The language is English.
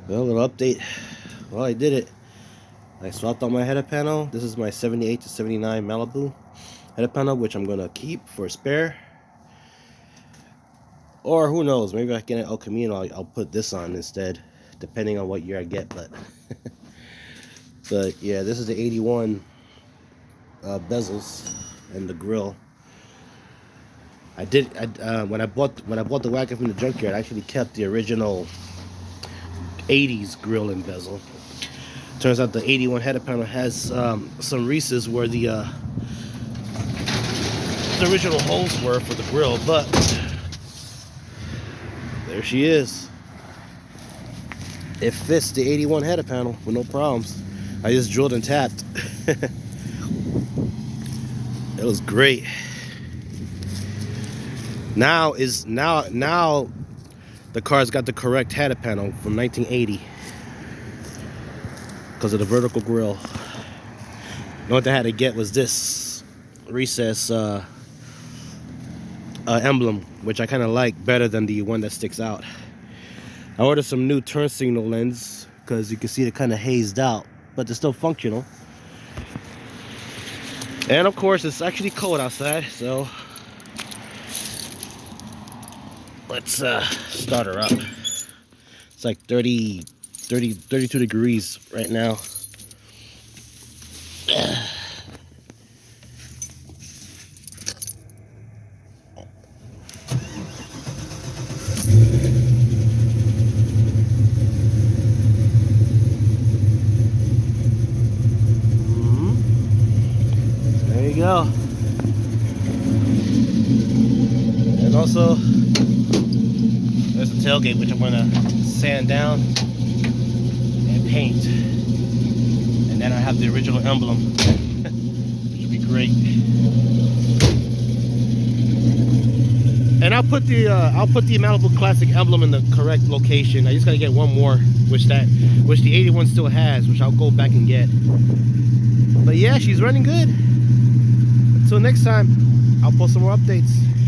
Well, a little update. Well, I did it. I swapped out my header panel. This is my 78 to 79 Malibu header panel, which I'm gonna keep for a spare. Or who knows? Maybe I get an El Camino. I'll put this on instead, depending on what year I get. But yeah, this is the 81 bezels and the grill. When I bought the wagon from the junkyard, I actually kept the original 80s grill and bezel. Turns out the 81 header panel has some recesses where the original holes were for the grill, but there she is. It fits the 81 header panel with no problems. I just drilled and tapped. It was great. Now the car's got the correct header panel from 1980 because of the vertical grill. What I had to get was this recess emblem, which I kind of like better than the one that sticks out. I ordered some new turn signal lens because you can see they're kind of hazed out, but they're still functional. And of course, it's actually cold outside, so let's start her up. It's like 32 degrees right now. There you go. And also, there's the tailgate, which I'm gonna sand down and paint. And then I have the original emblem, which would be great. And I'll put the Malibu Classic emblem in the correct location. I just gotta get one more, which the 81 still has, which I'll go back and get. But yeah, she's running good. Until next time, I'll post some more updates.